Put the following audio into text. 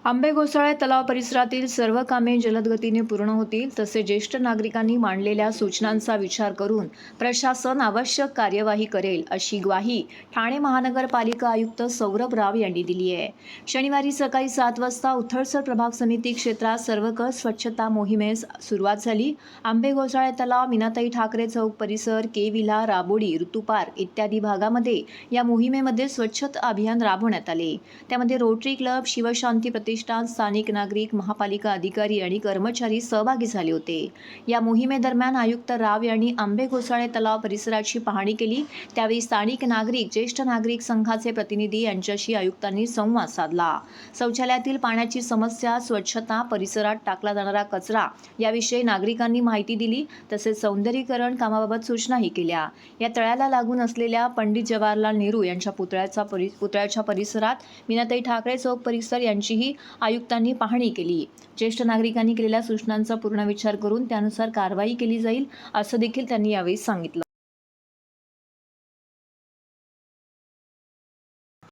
आंबे घोसाळे तलाव परिसरातील सर्व कामे जलद गतीने पूर्ण होतील, तसे ज्येष्ठ नागरिकांनी मांडलेल्या सूचनांचा विचार करून प्रशासन आवश्यक कार्यवाही करेल, अशी ग्वाही ठाणे महानगरपालिका आयुक्त सौरभ राव यांनी दिली आहे. शनिवारी सकाळी 7 वाजता उथळसर प्रभाग समिती क्षेत्रात सर्वकष स्वच्छता मोहिमेस सुरुवात झाली. आंबे घोसाळे तलाव, मीनाताई ठाकरे चौक परिसर, के विला, राबोडी, ऋतुपार्क इत्यादी भागामध्ये या मोहिमेमध्ये स्वच्छता अभियान राबवण्यात आले. त्यामध्ये रोटरी क्लब, शिवशांती प्रतिष्ठान, स्थानिक नागरिक, महापालिका अधिकारी आणि कर्मचारी सहभागी झाले होते. या मोहिमेदरम्यान आयुक्त राव यांनी आंबे घोसाळे तलाव परिसराची पाहणी केली. त्यावेळी स्थानिक नागरिक, ज्येष्ठ नागरिक संघाचे प्रतिनिधी यांच्याशी आयुक्तांनी संवाद साधला. शौचालयातील पाण्याची समस्या, स्वच्छता, परिसरात टाकला जाणारा कचरा याविषयी नागरिकांनी माहिती दिली. तसेच सौंदर्यीकरण कामाबाबत सूचनाही केल्या. या तळ्याला लागून असलेल्या पंडित जवाहरलाल नेहरू यांच्या पुतळ्याच्या परिसरात मीनाताई ठाकरे चौक परिसर यांचीही आयुक्तांनी पाहणी केली. ज्येष्ठ नागरिकांनी केलेल्या सूचनांचा पूर्ण विचार करून त्यानुसार कारवाई केली जाईल, असं देखील त्यांनी यावेळी सांगितलं.